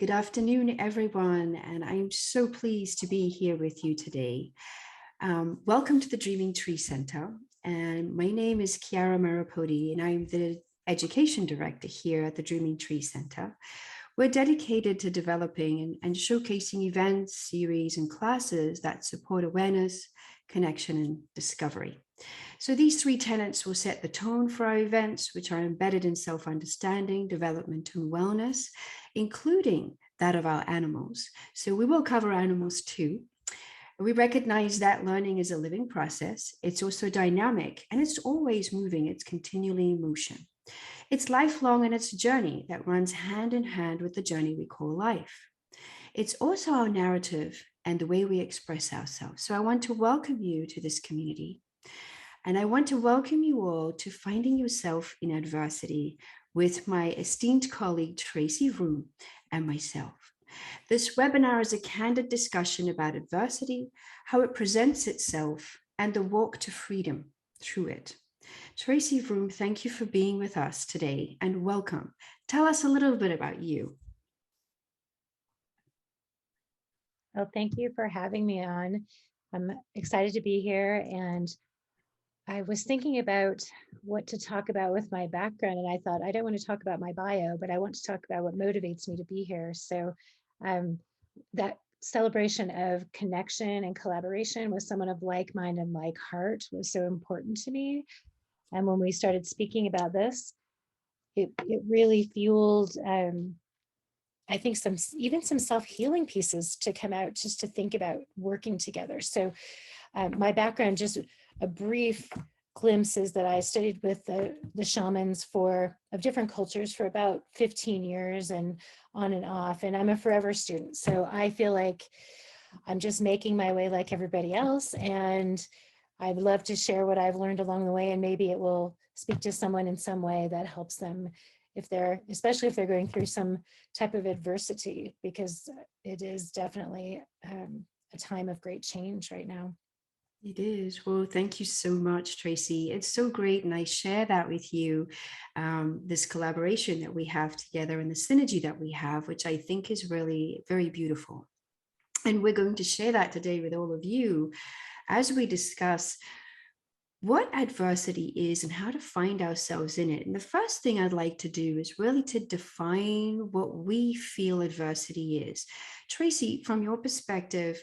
Good afternoon, everyone, and I'm so pleased to be here with you today. Welcome to the Dreaming Tree Center, and my name is Chiara Marrapodi, and I'm the Education Director here at the Dreaming Tree Center. We're dedicated to developing and showcasing events, series, and classes that support awareness, connection, and discovery. So these three tenets will set the tone for our events, which are embedded in self-understanding, development, and wellness, including that of our animals. So we will cover animals too. We recognize that learning is a living process. It's also dynamic and it's always moving. It's continually in motion. It's lifelong and it's a journey that runs hand in hand with the journey we call life. It's also our narrative and the way we express ourselves. So I want to welcome you to this community. And I want to welcome you all to Finding Yourself in Adversity with my esteemed colleague, Tracy Vroom, and myself. This webinar is a candid discussion about adversity, how it presents itself, and the walk to freedom through it. Tracy Vroom, thank you for being with us today and welcome. Tell us a little bit about you. Well, thank you for having me on. I'm excited to be here, and I was thinking about what to talk about with my background, and I thought I don't want to talk about my bio, but I want to talk about what motivates me to be here. So that celebration of connection and collaboration with someone of like mind and like heart was so important to me. And when we started speaking about this, it really fueled I think even some self-healing pieces to come out, just to think about working together. So my background, just a brief glimpse, is that I studied with the shamans of different cultures for about 15 years and on and off. And I'm a forever student. So I feel like I'm just making my way like everybody else. And I'd love to share what I've learned along the way. And maybe it will speak to someone in some way that helps them, especially if they're going through some type of adversity, because it is definitely a time of great change right now. It is. Well, thank you so much, Tracy. It's so great. And I share that with you, this collaboration that we have together and the synergy that we have, which I think is really very beautiful. And we're going to share that today with all of you as we discuss what adversity is and how to find ourselves in it. And the first thing I'd like to do is really to define what we feel adversity is. Tracy, from your perspective,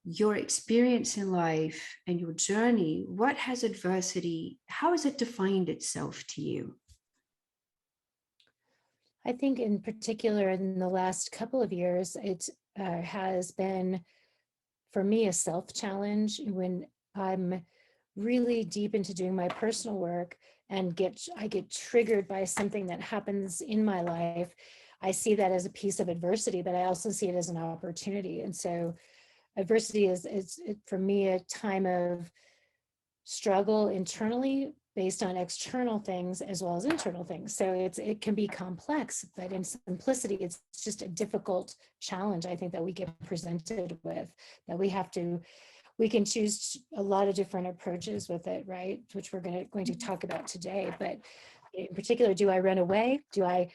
your experience in life and your journey, what has adversity, how has it defined itself to you? I think in particular in the last couple of years, it has been, for me, a self-challenge when I'm really deep into doing my personal work and I get triggered by something that happens in my life. I see that as a piece of adversity, but I also see it as an opportunity. And so adversity is for me a time of struggle internally based on external things as well as internal things. So it can be complex, but in simplicity, it's just a difficult challenge, I think, that we get presented with, that we can choose a lot of different approaches with it, right? Which we're going to talk about today. But in particular, do I run away? Do I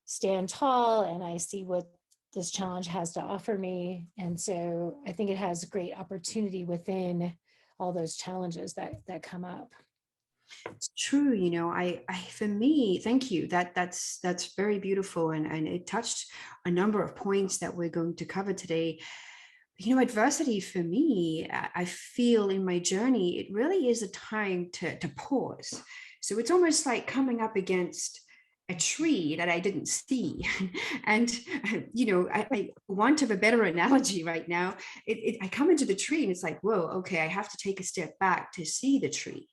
stand tall and I see what this challenge has to offer me? And so I think it has great opportunity within all those challenges that come up. It's true, I for me, thank you. That's very beautiful, and it touched a number of points that we're going to cover today. Adversity for me, I feel in my journey, it really is a time to pause. So it's almost like coming up against a tree that I didn't see. And, I want to have a better analogy right now. I come into the tree and it's like, whoa, okay, I have to take a step back to see the tree.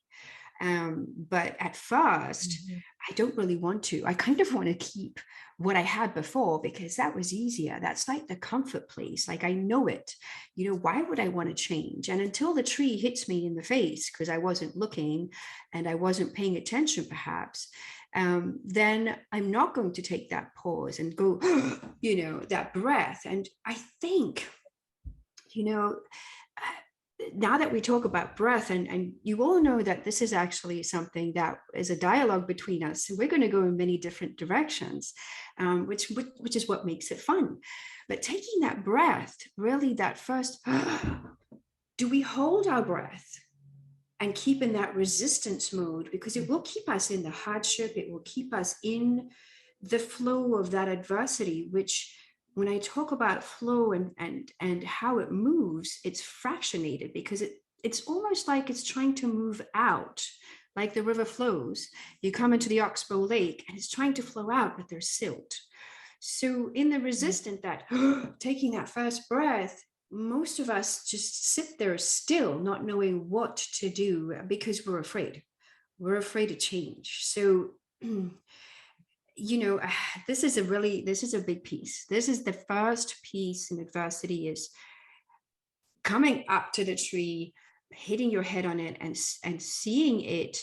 But at first, I don't really want to. I kind of want to keep what I had before because that was easier. That's like the comfort place. Like I know it. Why would I want to change? And until the tree hits me in the face because I wasn't looking and I wasn't paying attention, perhaps, then I'm not going to take that pause and go, that breath. And I think, now that we talk about breath, and you all know that this is actually something that is a dialogue between us, and we're going to go in many different directions, which is what makes it fun. But taking that breath, really that first, do we hold our breath and keep in that resistance mode? Because it will keep us in the hardship, it will keep us in the flow of that adversity, which when I talk about flow and how it moves, it's fractionated because it's almost like it's trying to move out, like the river flows. You come into the Oxbow Lake and it's trying to flow out, but there's silt. So in the resistant, that taking that first breath, most of us just sit there still, not knowing what to do because we're afraid. We're afraid of change. So this is a big piece. This is the first piece in adversity, is coming up to the tree, hitting your head on it, and seeing it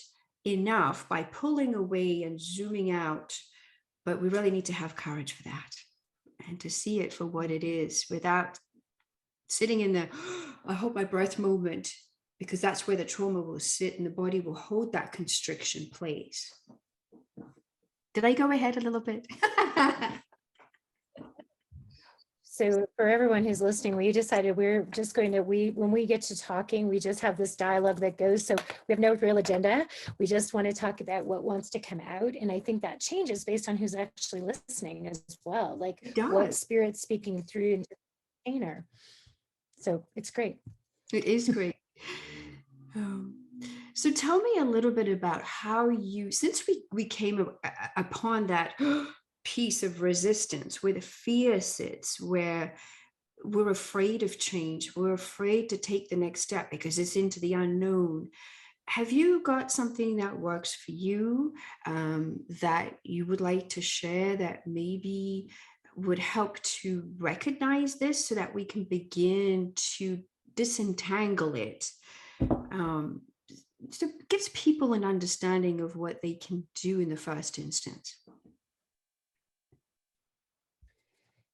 enough by pulling away and zooming out. But we really need to have courage for that, and to see it for what it is, without sitting in the I hold my breath moment, because that's where the trauma will sit and the body will hold that constriction place. Did I go ahead a little bit? So for everyone who's listening, we decided we're just going to, when we get to talking, we just have this dialogue that goes, so we have no real agenda. We just want to talk about what wants to come out. And I think that changes based on who's actually listening as well, like what spirit's speaking through into the container. So it's great. It is great. So tell me a little bit about how you, since we came upon that piece of resistance where the fear sits, where we're afraid of change, we're afraid to take the next step because it's into the unknown. Have you got something that works for you, that you would like to share, that maybe would help to recognize this so that we can begin to disentangle it? So it gives people an understanding of what they can do in the first instance.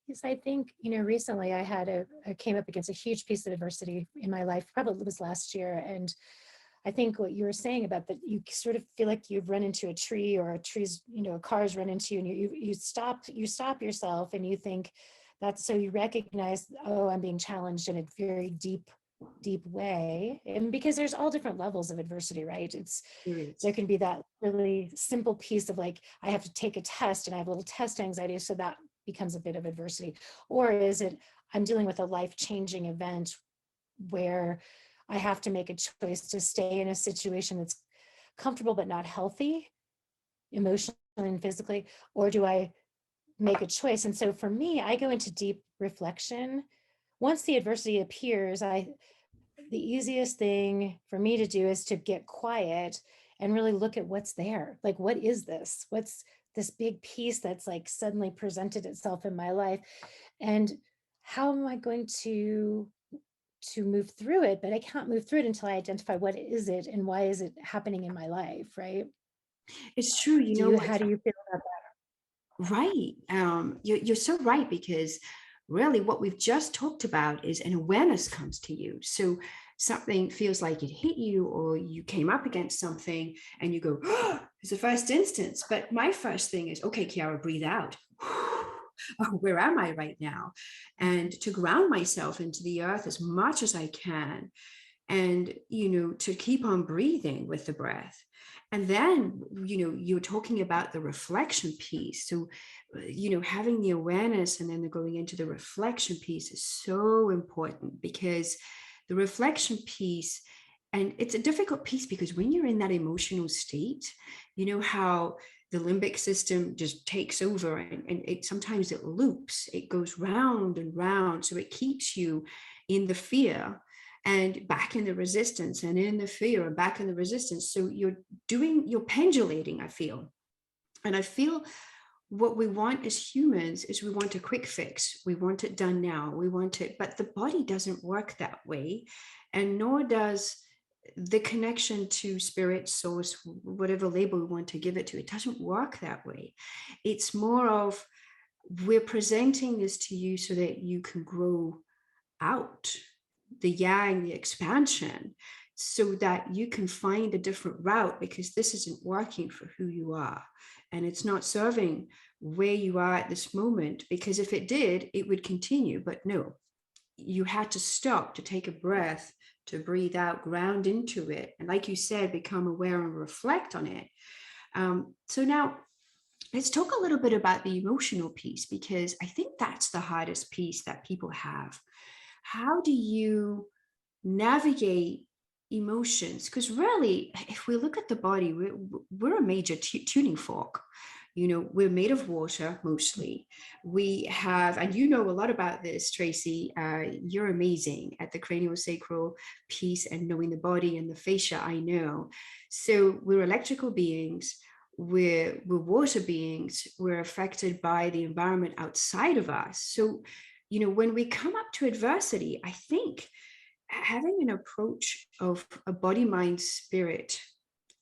Yes, I think, recently I came up against a huge piece of adversity in my life, probably it was last year. And I think what you were saying about that, you sort of feel like you've run into a tree, or a car's run into you, and you stop yourself, and you think that's, so you recognize, oh, I'm being challenged in a very deep way. And because there's all different levels of adversity, right? There can be that really simple piece of like, I have to take a test and I have a little test anxiety, so that becomes a bit of adversity. Or is it, I'm dealing with a life-changing event where I have to make a choice to stay in a situation that's comfortable but not healthy, emotionally and physically, or do I make a choice? And so for me, I go into deep reflection. Once the adversity appears, the easiest thing for me to do is to get quiet and really look at what's there. Like, what is this? What's this big piece that's like suddenly presented itself in my life? And how am I going to move through it? But I can't move through it until I identify what is it and why is it happening in my life, right? It's true. How do you feel about that? Right. You're so right, because really what we've just talked about is an awareness comes to you. So something feels like it hit you, or you came up against something and you go, oh, it's the first instance. But my first thing is, okay, Chiara, breathe out. Where am I right now? And to ground myself into the earth as much as I can, and to keep on breathing with the breath. And then you're talking about the reflection piece. So having the awareness and then going into the reflection piece is so important, because the reflection piece, and it's a difficult piece, because when you're in that emotional state, how the limbic system just takes over, and it sometimes it loops, it goes round and round, so it keeps you in the fear and back in the resistance, and in the fear and back in the resistance. So you're pendulating, I feel. And I feel what we want as humans is we want a quick fix. We want it done now. We want it, but the body doesn't work that way. And nor does the connection to spirit, source, whatever label we want to give it to. It doesn't work that way. It's more of, we're presenting this to you so that you can grow out. the yang, the expansion, so that you can find a different route, because this isn't working for who you are. And it's not serving where you are at this moment, because if it did, it would continue. But no, you had to stop, to take a breath, to breathe out, ground into it. And like you said, become aware and reflect on it. So now let's talk a little bit about the emotional piece, because I think that's the hardest piece that people have. How do you navigate emotions? Because really, if we look at the body, we're a major tuning fork. We're made of water mostly. We have, and you know a lot about this, Tracy. You're amazing at the craniosacral piece and knowing the body and the fascia, I know. So we're electrical beings. We're water beings. We're affected by the environment outside of us. So, when we come up to adversity, I think having an approach of a body, mind, spirit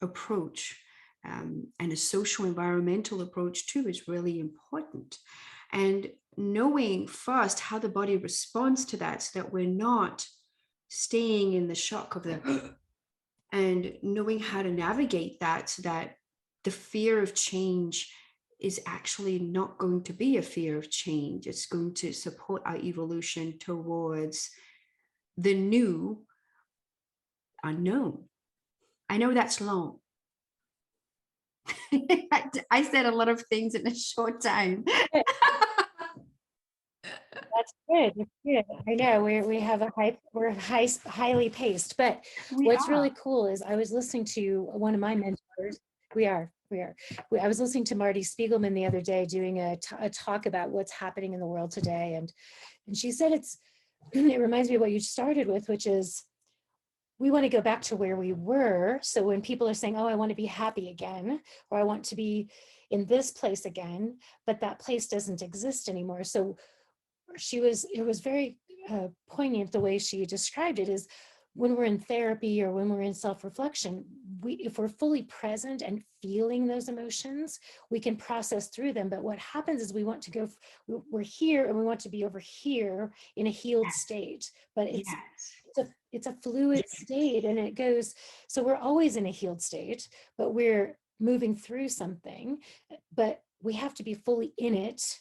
approach, and a social environmental approach too, is really important. And knowing first how the body responds to that, so that we're not staying in the shock of the and knowing how to navigate that, so that the fear of change is actually not going to be a fear of change. It's going to support our evolution towards the new unknown. I know that's long. I said a lot of things in a short time. That's good. That's good. I know we have highly paced, but We what's really are. cool is I was listening to one of my mentors. I was listening to Marty Spiegelman the other day doing a talk about what's happening in the world today, and she said it reminds me of what you started with, which is we want to go back to where we were. So when people are saying, oh, I want to be happy again, or I want to be in this place again, but that place doesn't exist anymore. So it was very poignant the way she described it, is when we're in therapy or when we're in self-reflection, if we're fully present and feeling those emotions, we can process through them. But what happens is we're here and we want to be over here in a healed Yes. state, but Yes. it's a fluid state, and it goes, so we're always in a healed state, but we're moving through something, but we have to be fully in it,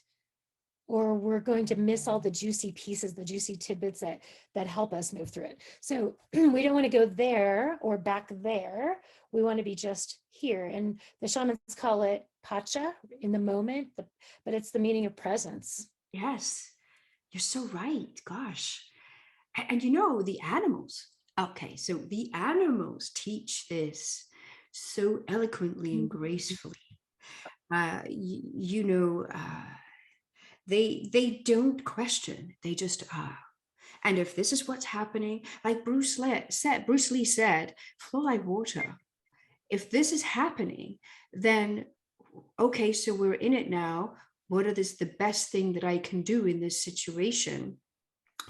or we're going to miss all the juicy pieces, the juicy tidbits that help us move through it. So we don't want to go there or back there. We want to be just here. And the shamans call it pacha, in the moment, but it's the meaning of presence. Yes. You're so right. Gosh. And the animals. Okay, so the animals teach this so eloquently and gracefully. They don't question, they just are. And if this is what's happening, like Bruce Lee said, flow like water. If this is happening, then okay, so we're in it now. What is the best thing that I can do in this situation?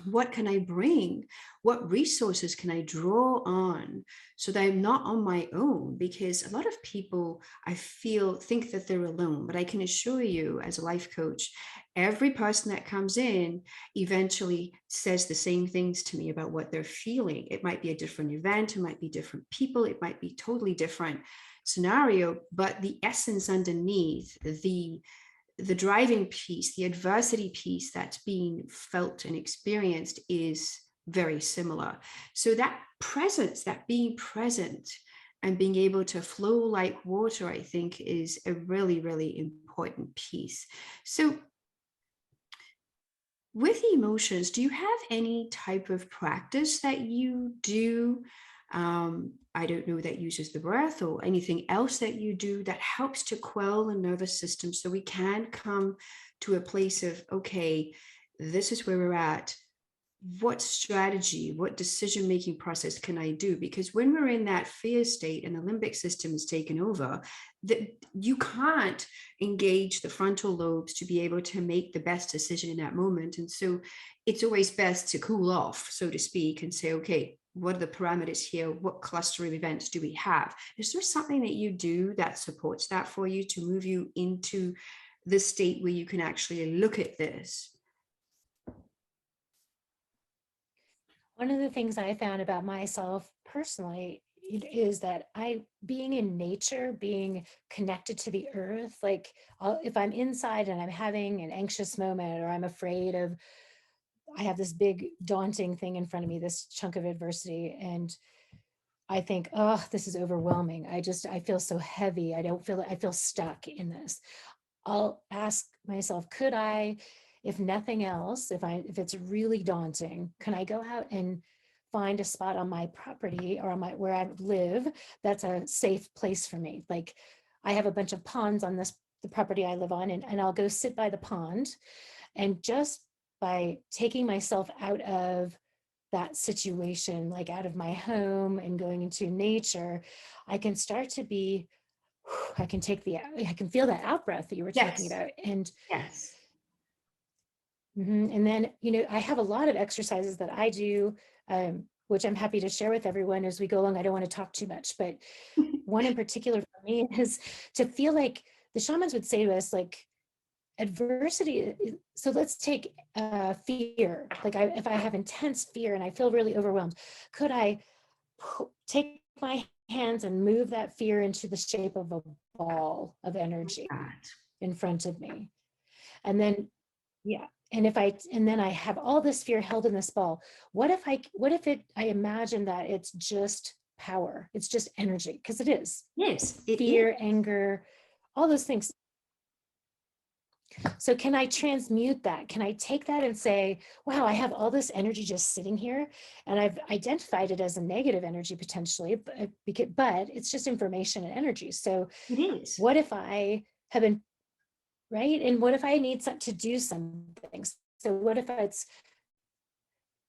What can I bring? What resources can I draw on, so that I'm not on my own? Because a lot of people, I feel, think that they're alone. But I can assure you, as a life coach, every person that comes in eventually says the same things to me about what they're feeling. It might be a different event, it might be different people, it might be totally different scenario, but the essence underneath, the driving piece, the adversity piece that's being felt and experienced is very similar. So that presence, that being present and being able to flow like water, I think is a really, really important piece. So with emotions, do you have any type of practice that you do? I don't know, that uses the breath or anything else that you do that helps to quell the nervous system, so we can come to a place of, okay, this is where we're at. What strategy, what decision making process can I do? Because when we're in that fear state and the limbic system is taken over, that you can't engage the frontal lobes to be able to make the best decision in that moment. And so it's always best to cool off, so to speak, and say, okay, what are the parameters here? What cluster of events do we have? Is there something that you do that supports that for you, to move you into the state where you can actually look at this? One of the things I found about myself personally is that being in nature, being connected to the earth, like if I'm inside and I'm having an anxious moment or I'm afraid of, I have this big daunting thing in front of me, this chunk of adversity, and I think, oh, this is overwhelming. I feel so heavy. I feel stuck in this. I'll ask myself, could I, if nothing else, if it's really daunting, can I go out and find a spot on my property or on my where I live that's a safe place for me? Like I have a bunch of ponds on the property I live on, and I'll go sit by the pond, and just by taking myself out of that situation, like out of my home and going into nature, I can start to be, I can feel that out breath that you were talking Yes, about. yes. And then, I have a lot of exercises that I do, which I'm happy to share with everyone as we go along. I don't want to talk too much, but one in particular for me is to feel like the shamans would say to us, like, adversity. So let's take fear. Like if I have intense fear and I feel really overwhelmed, could I take my hands and move that fear into the shape of a ball of energy That. in front of me? And then, yeah. And then I have all this fear held in this ball. I imagine that it's just power. It's just energy, because it is Yes, it is. fear, anger, all those things. So can I transmute that? Can I take that and say, wow, I have all this energy just sitting here, and I've identified it as a negative energy potentially, but it's just information and energy. So It is. what if I have been, right? And what if I need to do something? So what if it's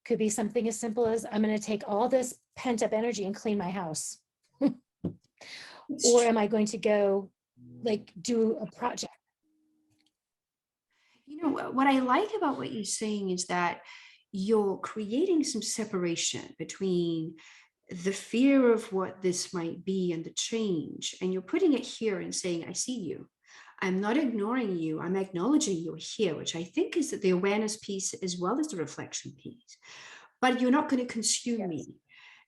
could be something as simple as, I'm going to take all this pent up energy and clean my house. It's Or true. am I going to go like do a project? You know, what I like about what you're saying is that you're creating some separation between the fear of what this might be and the change. And you're putting it here and saying, I see you. I'm not ignoring you. I'm acknowledging you're here, which I think is the awareness piece as well as the reflection piece. But you're not going to consume Yes. me.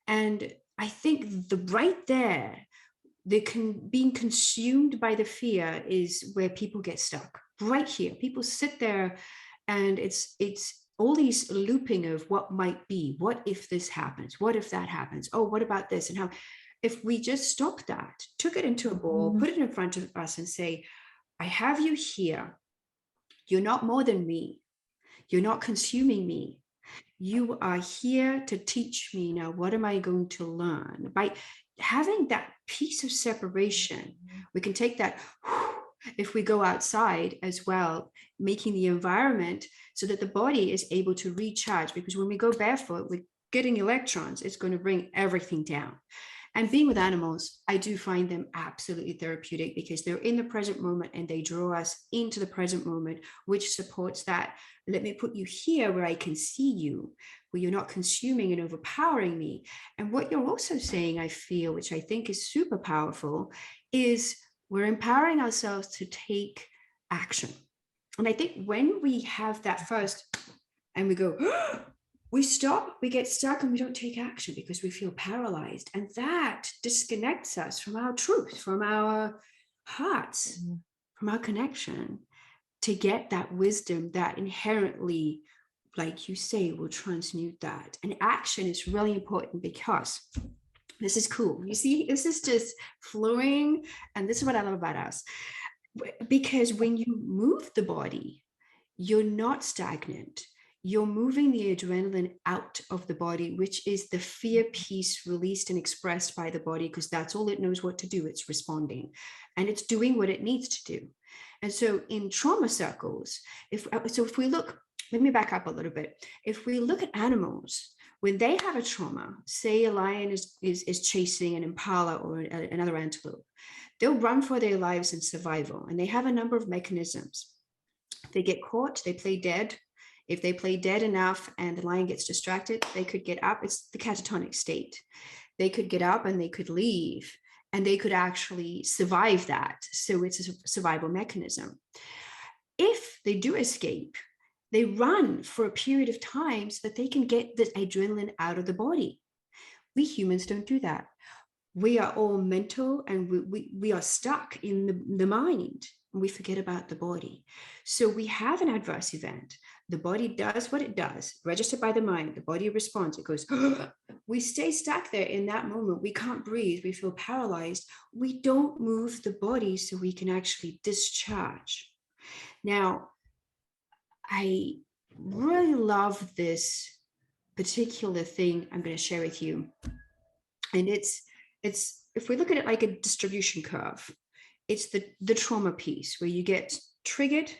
And I think the right there, being consumed by the fear is where people get stuck. Right here, people sit there, and it's all these looping of what might be. What if this happens? What if that happens? Oh, what about this? And how? If we just stop that, took it into a ball, Mhm. put it in front of us, and say, "I have you here. You're not more than me. You're not consuming me. You are here to teach me. Now what am I going to learn?" By having that piece of separation, we can take that if we go outside as well, making the environment so that the body is able to recharge, because when we go barefoot, we're getting electrons. It's going to bring everything down. And being with animals, I do find them absolutely therapeutic, because they're in the present moment and they draw us into the present moment, which supports that. Let me put you here where I can see you, where you're not consuming and overpowering me. And what you're also saying, I feel, which I think is super powerful, is we're empowering ourselves to take action. And I think when we have that first and we go, we stop, we get stuck, and we don't take action because we feel paralyzed. And that disconnects us from our truth, from our hearts, Mhm. from our connection, to get that wisdom that inherently, like you say, will transmute that. And action is really important, because this is cool. You see, this is just flowing. And this is what I love about us. Because when you move the body, you're not stagnant. You're moving the adrenaline out of the body, which is the fear piece released and expressed by the body, because that's all it knows what to do. It's responding and it's doing what it needs to do. And so in trauma circles, if we look, let me back up a little bit. If we look at animals, when they have a trauma, say a lion is chasing an impala or another antelope, they'll run for their lives in survival. And they have a number of mechanisms. If they get caught, they play dead. If they play dead enough and the lion gets distracted, they could get up. It's the catatonic state. They could get up and they could leave, and they could actually survive that. So it's a survival mechanism. If they do escape, They run for a period of time so that they can get the adrenaline out of the body. We humans don't do that. We are all mental, and we are stuck in the mind, and we forget about the body. So we have an adverse event. The body does what it does, registered by the mind. The body responds. It goes, we stay stuck there in that moment. We can't breathe. We feel paralyzed. We don't move the body so we can actually discharge. Now, I really love this particular thing I'm going to share with you. And it's if we look at it like a distribution curve, it's the trauma piece where you get triggered,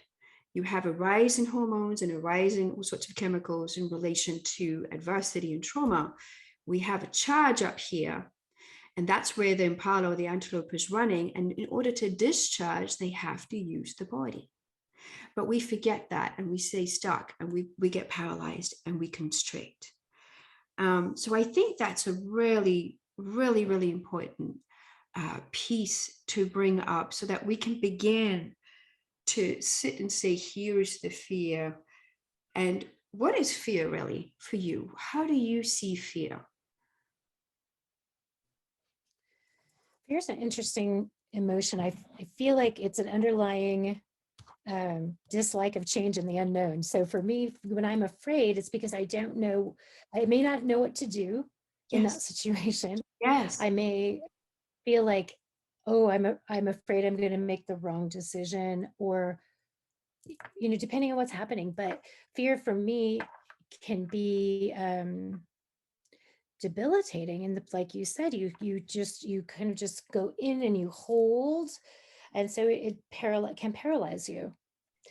you have a rise in hormones and a rise in all sorts of chemicals in relation to adversity and trauma. We have a charge up here, and that's where the impala or the antelope is running. And in order to discharge, they have to use the body. But we forget that, and we stay stuck, and we get paralyzed and we constrict. So I think that's a really, really, really important piece to bring up so that we can begin to sit and say, here's the fear. And what is fear really for you? How do you see fear? Fear is an interesting emotion. I feel like it's an underlying dislike of change and the unknown. So for me, when I'm afraid, it's because I don't know, I may not know what to do in that Yes. situation. Yes. I may feel like, oh, I'm afraid I'm going to make the wrong decision, or, depending on what's happening. But fear for me can be debilitating. And like you said, you kind of just go in and you hold. And so it can paralyze you.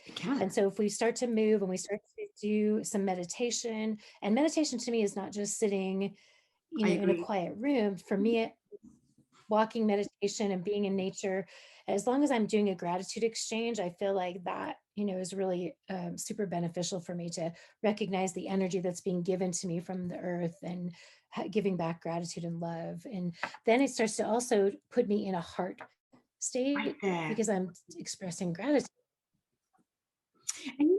It can. And so if we start to move and we start to do some meditation, and meditation to me is not just sitting, I in a agree. quiet room. For me, walking meditation and being in nature, as long as I'm doing a gratitude exchange, I feel like that, is really super beneficial for me to recognize the energy that's being given to me from the earth, and giving back gratitude and love. And then it starts to also put me in a heart Right state there. because I'm expressing gratitude. And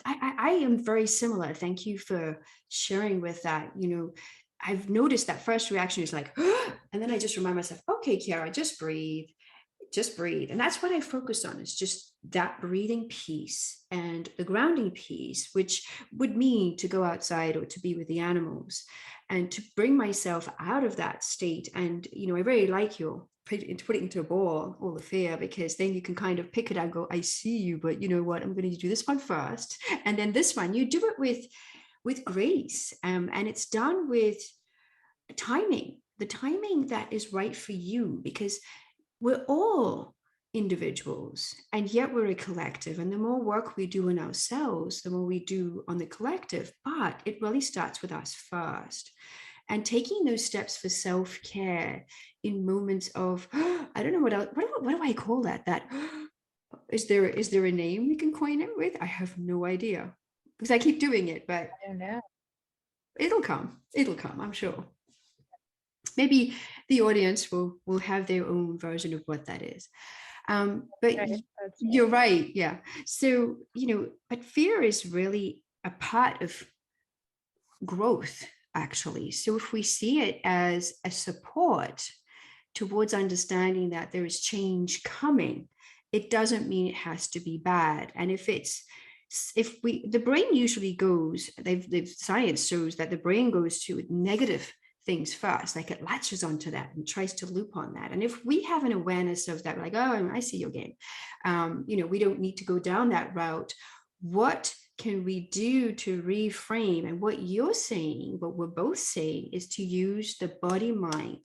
I am very similar. Thank you for sharing with that. I've noticed that first reaction is like, and then I just remind myself, okay, Chiara, just breathe, just breathe. And that's what I focus on, is just that breathing piece and the grounding piece, which would mean to go outside or to be with the animals and to bring myself out of that state. And, I really like your put it into a ball, all the fear, because then you can kind of pick it and go, I see you, but you know what, I'm going to do this one first. And then this one, you do it with grace. And it's done with timing, the timing that is right for you, because we're all individuals and yet we're a collective. And the more work we do on ourselves, the more we do on the collective. But it really starts with us first. And taking those steps for self-care in moments of, I don't know what else, what do I call that? That is there a name we can coin it with? I have no idea, because I keep doing it, but I don't know. it'll come. It'll come, I'm sure. Maybe the audience will have their own version of what that is. But Right. you're right. Yeah. So, but fear is really a part of growth, actually. So if we see it as a support towards understanding that there is change coming, it doesn't mean it has to be bad. And the brain usually goes, science shows that the brain goes to negative things first, like it latches onto that and tries to loop on that. And if we have an awareness of that, like, oh, I see your game, we don't need to go down that route. What can we do to reframe? And what you're saying, what we're both saying, is to use the body mind.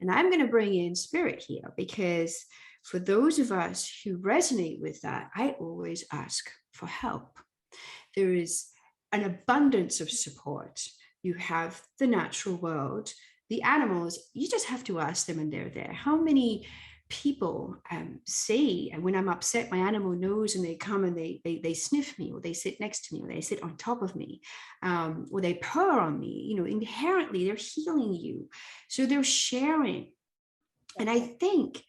And I'm going to bring in spirit here, because for those of us who resonate with that, I always ask for help. There is an abundance of support. You have the natural world, the animals, you just have to ask them and they're there. How many people say, and when I'm upset, my animal knows, and they come and they sniff me, or they sit next to me, or they sit on top of me, or they purr on me. Inherently they're healing you. So they're sharing. And I think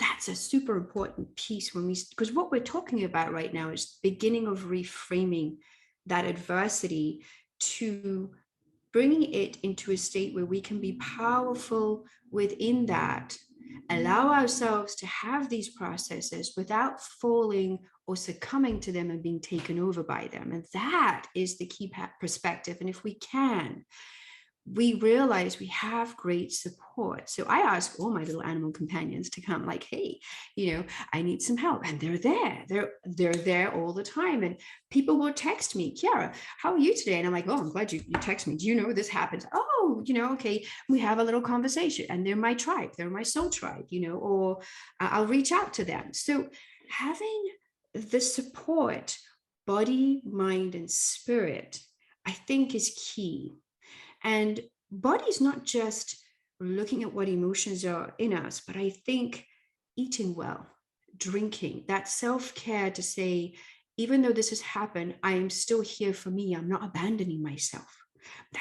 that's a super important piece when we, because what we're talking about right now is the beginning of reframing that adversity to bringing it into a state where we can be powerful within that, allow ourselves to have these processes without falling or succumbing to them and being taken over by them. And that is the key perspective. And if we can, we realize we have great support. So I ask all my little animal companions to come, like, hey, I need some help. And they're there. They're there all the time. And people will text me, Chiara, how are you today? And I'm like, oh, I'm glad you text me. Do you know this happens? Oh, okay, we have a little conversation. And they're my tribe. They're my soul tribe, or I'll reach out to them. So having the support, body, mind, and spirit, I think is key. And body's not just looking at what emotions are in us, but I think eating well, drinking, that self-care to say, even though this has happened, I am still here for me. I'm not abandoning myself.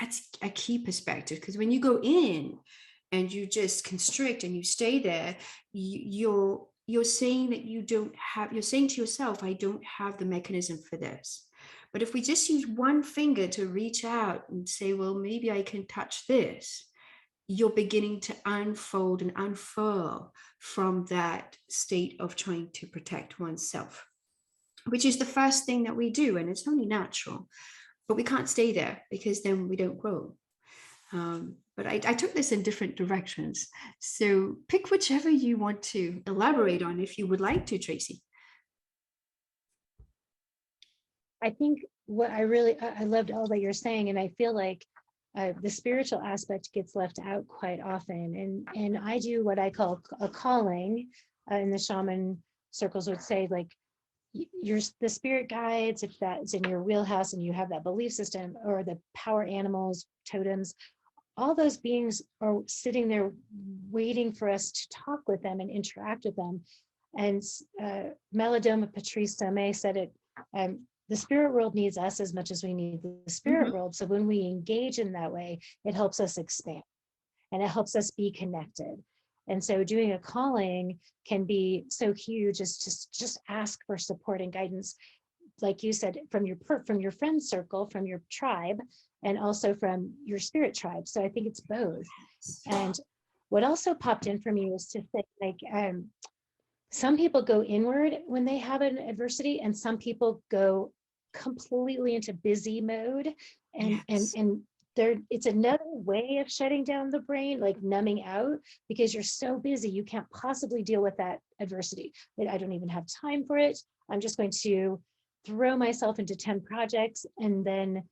That's a key perspective, because when you go in and you just constrict and you stay there, you're saying that you're saying to yourself, I don't have the mechanism for this. But if we just use one finger to reach out and say, well, maybe I can touch this, you're beginning to unfold and unfurl from that state of trying to protect oneself, which is the first thing that we do. And it's only natural, but we can't stay there because then we don't grow. But I took this in different directions. So pick whichever you want to elaborate on if you would like to, Tracy. I think what I loved all that you're saying, and I feel like the spiritual aspect gets left out quite often. And I do what I call a calling, in the shaman circles would say, like, the spirit guides, if that's in your wheelhouse and you have that belief system, or the power animals, totems, all those beings are sitting there waiting for us to talk with them and interact with them. And Melodoma Patrice Tomei said it, the spirit world needs us as much as we need the spirit world. So when we engage in that way, it helps us expand and it helps us be connected. And so doing a calling can be so huge as to just ask for support and guidance, like you said, from your friend circle, from your tribe, and also from your spirit tribe. So I think it's both. And what also popped in for me was to think, like, some people go inward when they have an adversity, and some people go completely into busy mode, and Yes. and there, it's another way of shutting down the brain, like numbing out, because you're so busy you can't possibly deal with that adversity. I don't even have time for it. I'm just going to throw myself into 10 projects and then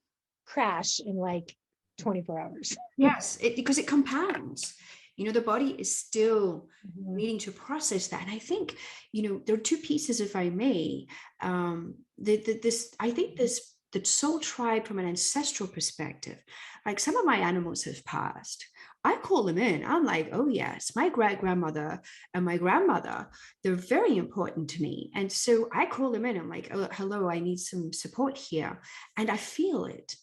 crash in like 24 hours. Yes, because it compounds. The body is still Mhm. needing to process that. And I think, there are two pieces, if I may. I think this the soul tribe from an ancestral perspective, like some of my animals have passed. I call them in. I'm like, oh yes, my great grandmother and my grandmother, they're very important to me. And so I call them in. I'm like, oh, hello, I need some support here. And I feel it,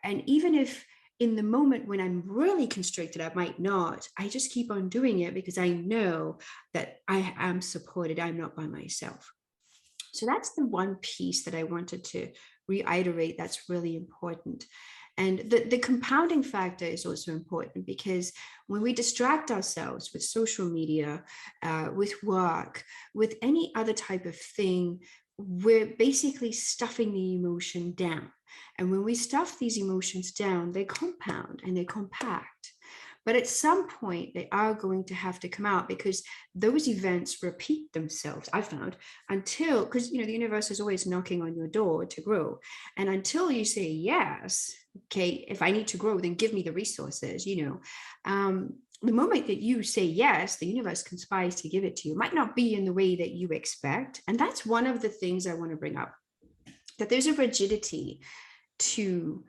and even if in the moment when I'm really constricted, I might not. I just keep on doing it because I know that I am supported. I'm not by myself. So that's the one piece that I wanted to reiterate that's really important. And the compounding factor is also important, because when we distract ourselves with social media, with work, with any other type of thing, we're basically stuffing the emotion down. And when we stuff these emotions down, they compound and they compact. But at some point, they are going to have to come out, because those events repeat themselves, I found, until, because, the universe is always knocking on your door to grow. And until you say, yes, okay, if I need to grow, then give me the resources, the moment that you say yes, the universe conspires to give it to you. It might not be in the way that you expect. And that's one of the things I want to bring up, that there's a rigidity to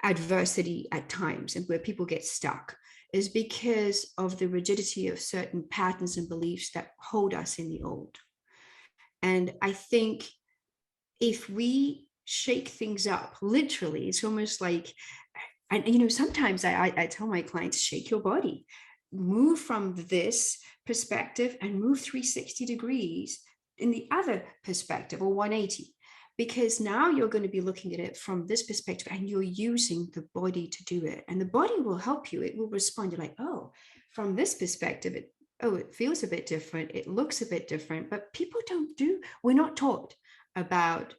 adversity at times, and where people get stuck is because of the rigidity of certain patterns and beliefs that hold us in the old. And I think if we shake things up, literally, it's almost like, and sometimes I tell my clients, shake your body. move from this perspective and move 360 degrees in the other perspective, or 180, because now you're going to be looking at it from this perspective and you're using the body to do it, and the body will help you. It will respond. You're like, oh, from this perspective, it feels a bit different, it looks a bit different. But we're not taught about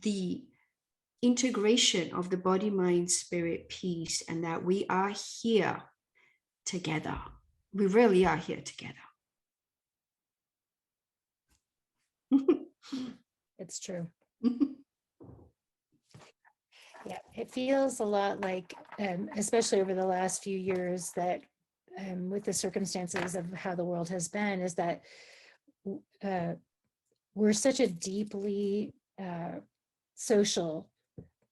the integration of the body, mind, spirit, peace, and that we are here together. We really are here together. It's true. Yeah, it feels a lot like, especially over the last few years, that with the circumstances of how the world has been, is that we're such a deeply social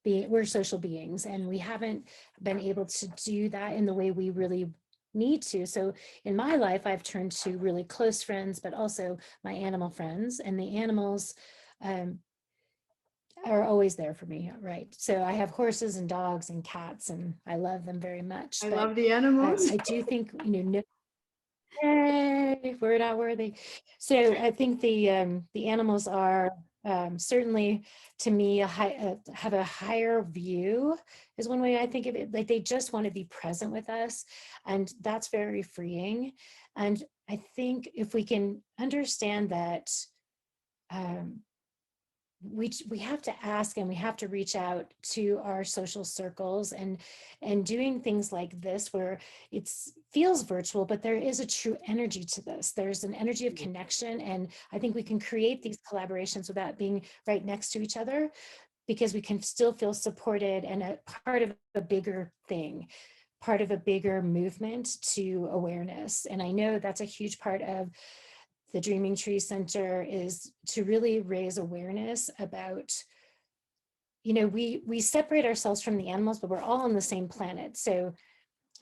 being. We're social beings, and we haven't been able to do that in the way we really need to. So in my life, I've turned to really close friends, but also my animal friends, and the animals are always there for me, right? So I have horses and dogs and cats, and I love them very much. I But love the animals. I do think, yay, we're not worthy. So I think the animals are certainly, to me, have a higher view, is one way I think of it. Like, they just want to be present with us, and that's very freeing. And I think if we can understand that, we have to ask, and we have to reach out to our social circles, and doing things like this, where it feels virtual, but there is a true energy to this. There's an energy of connection, and I think we can create these collaborations without being right next to each other, because we can still feel supported and a part of a bigger thing, part of a bigger movement to awareness. And I know that's a huge part of the Dreaming Tree Center, is to really raise awareness about, we separate ourselves from the animals, but we're all on the same planet. So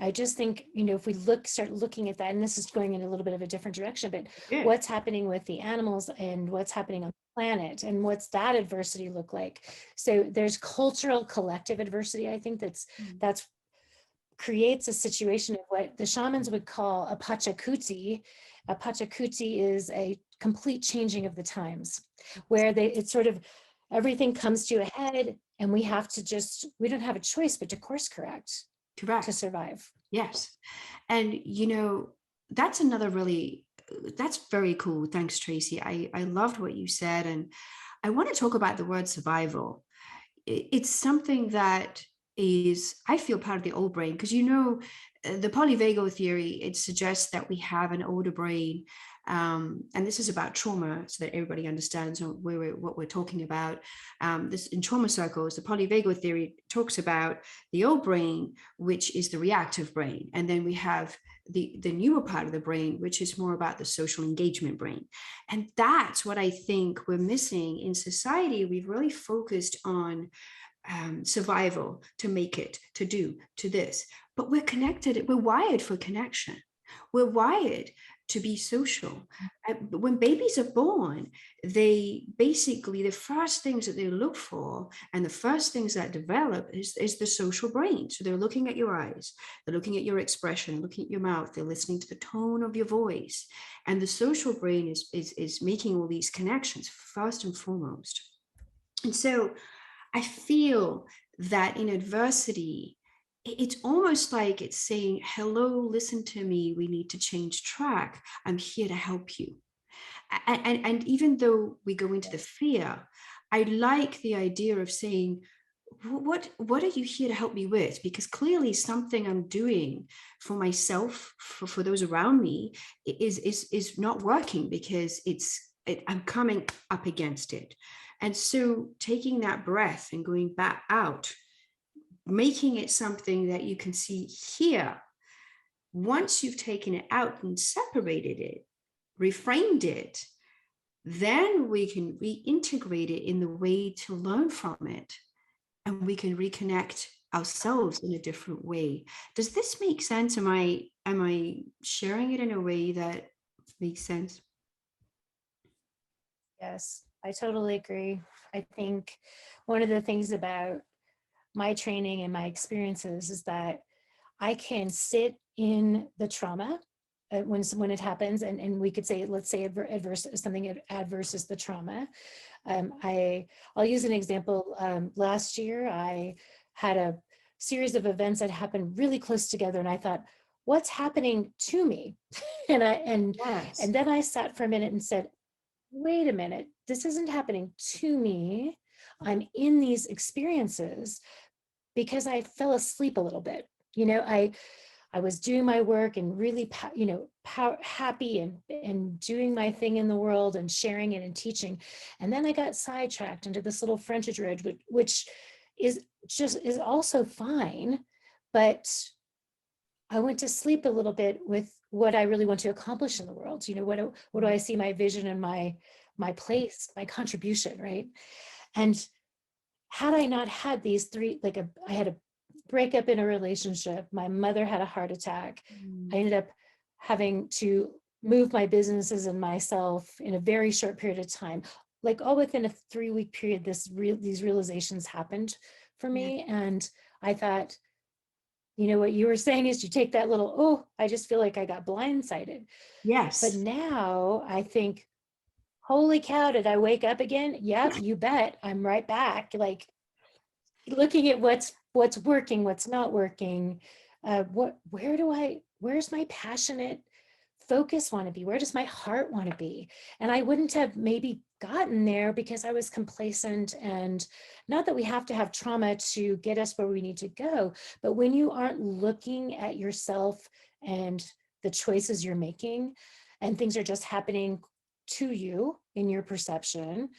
I just think, if we start looking at that, and this is going in a little bit of a different direction, but Yeah. what's happening with the animals and what's happening on the planet, and what's that adversity look like? So there's cultural collective adversity, I think, that's creates a situation of what the shamans would call a pachacuti. A pachacuti is a complete changing of the times, where it's sort of, everything comes to a head, and we don't have a choice but to course correct to survive. Yes. And that's that's very cool. Thanks, Tracy. I loved what you said. And I want to talk about the word survival. It's something that is, I feel, part of the old brain, because the polyvagal theory, it suggests that we have an older brain, and this is about trauma, so that everybody understands what we're talking about. This, in trauma circles, the polyvagal theory talks about the old brain, which is the reactive brain, and then we have the newer part of the brain, which is more about the social engagement brain. And that's what I think we're missing in society. We've really focused on survival, to make it, to do, to this. But we're connected. We're wired for connection. We're wired to be social. When babies are born, they basically, the first things that they look for, and the first things that develop, is the social brain. So they're looking at your eyes, they're looking at your expression, looking at your mouth, they're listening to the tone of your voice. And the social brain is making all these connections first and foremost. And so I feel that in adversity, it's almost like it's saying, hello, listen to me. We need to change track. I'm here to help you. And even though we go into the fear, I like the idea of saying, what are you here to help me with? Because clearly something I'm doing for myself, for those around me, is not working, because I'm coming up against it. And so taking that breath and going back out, making it something that you can see here. Once you've taken it out and separated it, reframed it, then we can reintegrate it in the way to learn from it, and we can reconnect ourselves in a different way. Does this make sense? Am I sharing it in a way that makes sense? Yes, I totally agree. I think one of the things about my training and my experiences is that I can sit in the trauma when it happens, and we could say, let's say adverse, something adverse is the trauma. I'll use an example. Last year, I had a series of events that happened really close together, and I thought, what's happening to me? and Yes. then I sat for a minute and said, wait a minute, this isn't happening to me. I'm in these experiences because I fell asleep a little bit. I was doing my work and really, happy and doing my thing in the world and sharing it and teaching. And then I got sidetracked into this little frontage road, which is also fine. But I went to sleep a little bit with what I really want to accomplish in the world. What do I see my vision and my place, my contribution, right? And had I not had these three, I had a breakup in a relationship. My mother had a heart attack. I ended up having to move my businesses and myself in a very short period of time. Like all within a 3-week period, these realizations happened for Yeah. me. And I thought, what you were saying is you take that little, oh, I just feel like I got blindsided. But Yes. now I think, holy cow, did I wake up again? Yep, you bet. I'm right back. Like looking at what's working, what's not working. Where's my passionate focus want to be? Where does my heart want to be? And I wouldn't have maybe gotten there because I was complacent. And not that we have to have trauma to get us where we need to go, but when you aren't looking at yourself and the choices you're making, and things are just happening to you in your perception,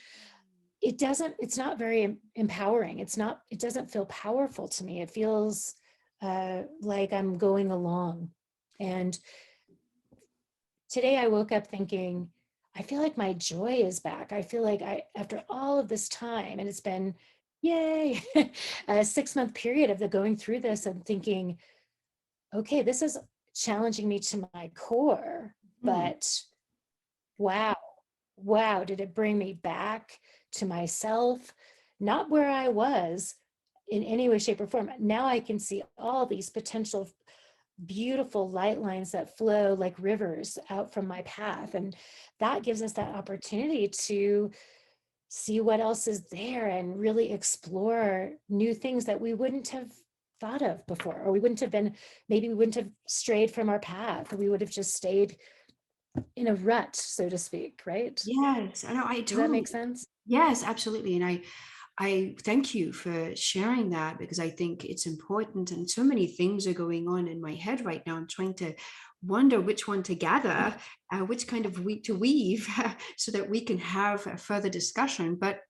it's not very empowering. It doesn't feel powerful to me. It feels like I'm going along. And today I woke up thinking, I feel like my joy is back. I feel like after all of this time, and it's been, yay, a 6-month period of the going through this and thinking, okay, this is challenging me to my core, but wow, did it bring me back to myself, not where I was in any way, shape, or form. Now I can see all these potential beautiful light lines that flow like rivers out from my path. And that gives us that opportunity to see what else is there and really explore new things that we wouldn't have thought of before, or maybe we wouldn't have strayed from our path. We would have just stayed in a rut, so to speak, right? Yes. I know. I Does that totally. make sense? Yes, absolutely. And I thank you for sharing that because I think it's important. And so many things are going on in my head right now. I'm trying to wonder which one to gather, which kind of week to weave so that we can have a further discussion. But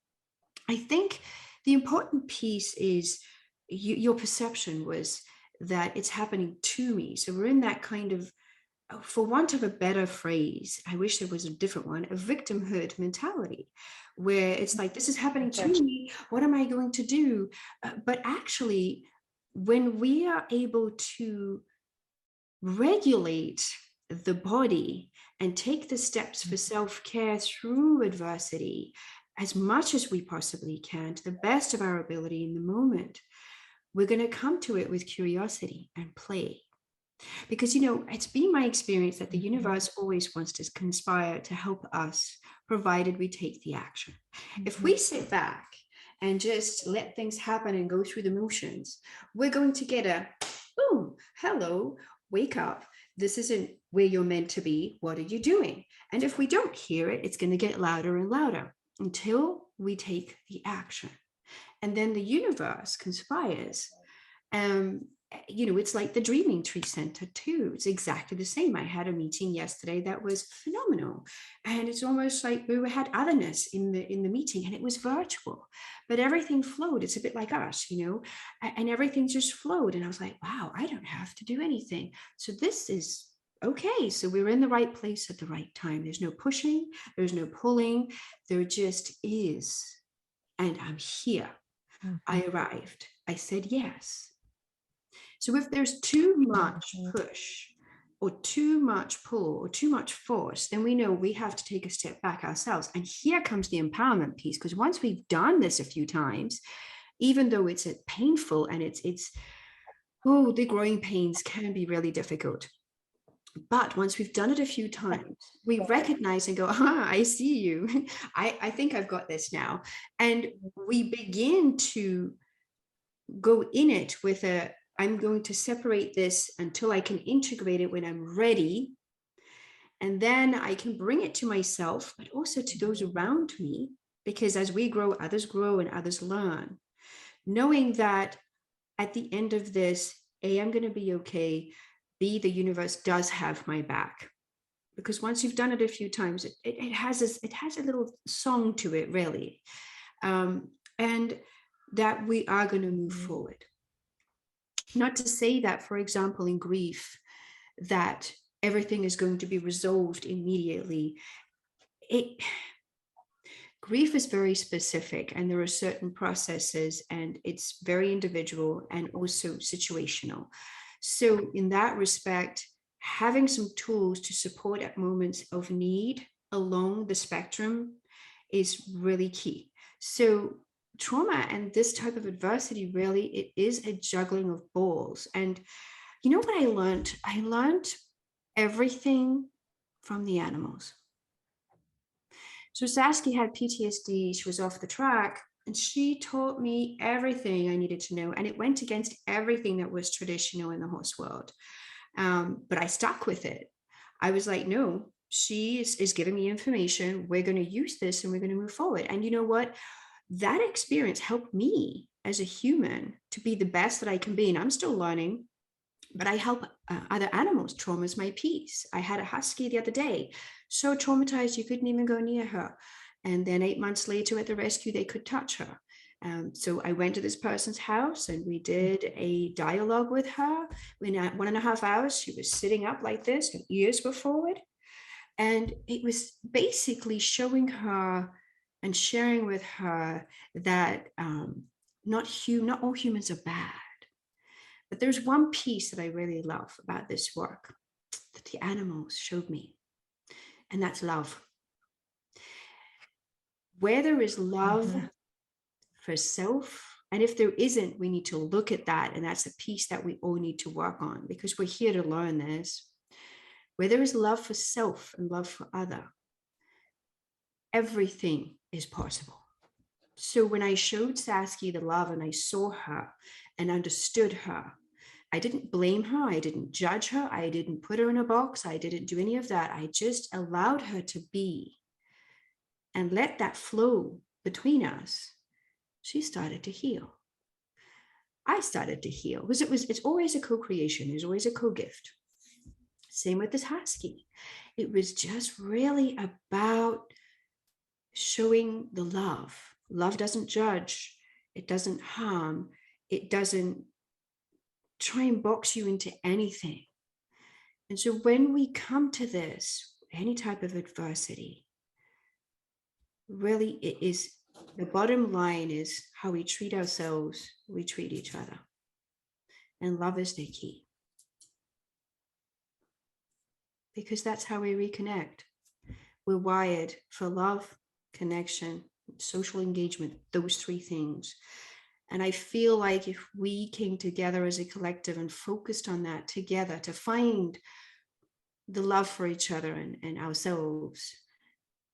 I think the important piece is your perception was that it's happening to me. So we're in that kind of, for want of a better phrase, I wish there was a different one, a victimhood mentality, where it's like, this is happening to me. What am I going to do? But actually, when we are able to regulate the body and take the steps for self-care through adversity as much as we possibly can to the best of our ability in the moment, we're going to come to it with curiosity and play. Because, it's been my experience that the universe always wants to conspire to help us, provided we take the action. If we sit back and just let things happen and go through the motions, we're going to get a boom, hello, wake up. This isn't where you're meant to be. What are you doing? And if we don't hear it, it's going to get louder and louder until we take the action. And then the universe conspires. Um, it's like the Dreaming Tree Center too. It's exactly the same. I had a meeting yesterday that was phenomenal, and it's almost like we had otherness in the meeting, and it was virtual, but everything flowed. It's a bit like us, and everything just flowed. And I was like, wow, I don't have to do anything. So this is okay. So we're in the right place at the right time. There's no pushing, there's no pulling, there just is. And I'm here. I arrived. I said yes. So if there's too much push or too much pull or too much force, then we know we have to take a step back ourselves. And here comes the empowerment piece, because once we've done this a few times, even though it's painful and it's Oh, the growing pains can be really difficult. But once we've done it a few times, we recognize and go, I see you. I think I've got this now. And we begin to go in it with I'm going to separate this until I can integrate it when I'm ready. And then I can bring it to myself, but also to those around me, because as we grow and others learn. Knowing that at the end of this, A, I'm going to be okay. B, the universe does have my back. Because once you've done it a few times, it has a little song to it, really. And that we are going to move forward. Not to say that, for example, in grief, that everything is going to be resolved immediately. Grief is very specific, and there are certain processes, and it's very individual and also situational. So in that respect, having some tools to support at moments of need along the spectrum is really key. So trauma and this type of adversity, really, it is a juggling of balls. And you know what I learned? I learned everything from the animals. So Saskia had PTSD, she was off the track, and she taught me everything I needed to know. And it went against everything that was traditional in the horse world. But I stuck with it. I was like, no, she is giving me information. We're going to use this and we're going to move forward. And you know what? That experience helped me as a human to be the best that I can be. And I'm still learning, but I help other animals. Trauma is my peace. I had a husky the other day, so traumatized you couldn't even go near her. And then 8 months later at the rescue, they could touch her. So I went to this person's house and we did a dialogue with her. In 1.5 hours, she was sitting up like this, her ears were forward. And it was basically showing her and sharing with her that not all humans are bad. But there's one piece that I really love about this work that the animals showed me, and that's love. Where there is love for self, and if there isn't, we need to look at that. And that's a piece that we all need to work on because we're here to learn this. Where there is love for self and love for other, everything is possible. So when I showed Saskia the love and I saw her and understood her, I didn't blame her. I didn't judge her. I didn't put her in a box. I didn't do any of that. I just allowed her to be and let that flow between us. She started to heal. I started to heal because it's always a co-creation. There's always a co-gift. Same with this husky. It was just really about showing the love. Love doesn't judge. It doesn't harm. It doesn't try and box you into anything. And so when we come to this, any type of adversity, really it is the bottom line is how we treat ourselves, we treat each other. And love is the key. Because that's how we reconnect. We're wired for love, connection, social engagement, those three things. And I feel like if we came together as a collective and focused on that together to find the love for each other and ourselves,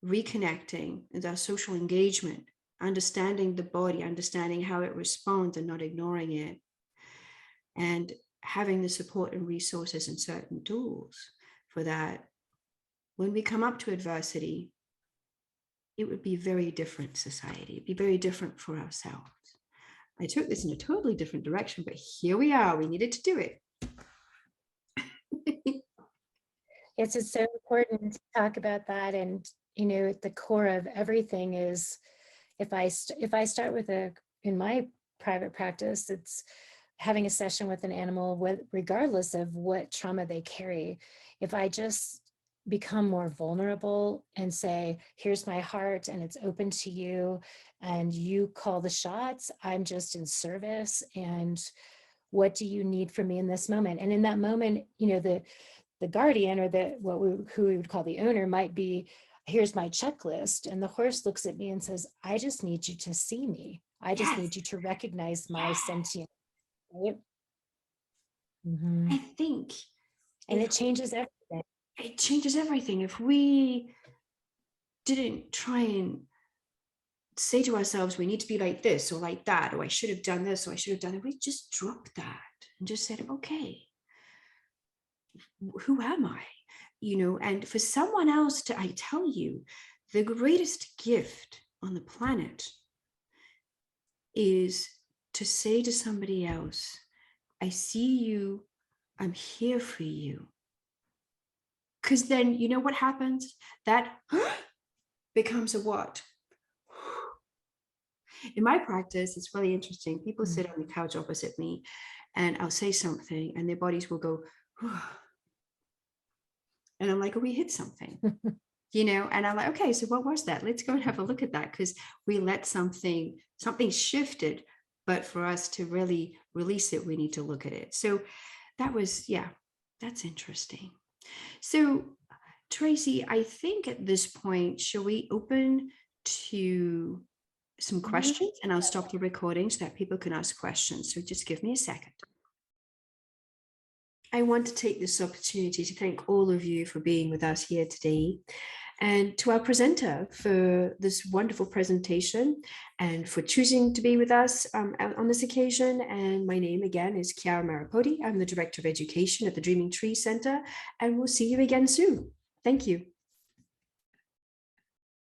reconnecting with our social engagement, understanding the body, understanding how it responds and not ignoring it, and having the support and resources and certain tools for that, when we come up to adversity, it would be a very different society. It'd be very different for ourselves. I took this in a totally different direction, but here we are. We needed to do it. It's so important to talk about that. And, you know, at the core of everything is if I start with in my private practice, it's having a session with an animal, regardless of what trauma they carry. If I just become more vulnerable and say, here's my heart and it's open to you and you call the shots, I'm just in service. And what do you need from me in this moment? And in that moment, you know, the guardian or who we would call the owner might be, here's my checklist. And the horse looks at me and says, I just need you to see me. I just Yes. need you to recognize my sentience. Right? Mhm. I think And if it changes everything. it changes everything, if we didn't try and say to ourselves, we need to be like this or like that, or I should have done this or I should have done it, we just dropped that and just said, okay, who am I? And for someone else to, I tell you, the greatest gift on the planet is to say to somebody else, I see you, I'm here for you. Because then you know what happens? That becomes a what? In my practice, it's really interesting. People Mm. sit on the couch opposite me and I'll say something and their bodies will go, and I'm like, oh, we hit something. And I'm like, okay, so what was that? Let's go and have a look at that, because we let something shifted, but for us to really release it, we need to look at it. So that was, yeah, that's interesting. So Tracy, I think at this point, shall we open to some Mhm. questions, and I'll stop the recording so that people can ask questions. So just give me a second. I want to take this opportunity to thank all of you for being with us here today, and to our presenter for this wonderful presentation and for choosing to be with us on this occasion. And my name again is Chiara Marrapodi. I'm the Director of Education at the Dreaming Tree Center, and we'll see you again soon. Thank you.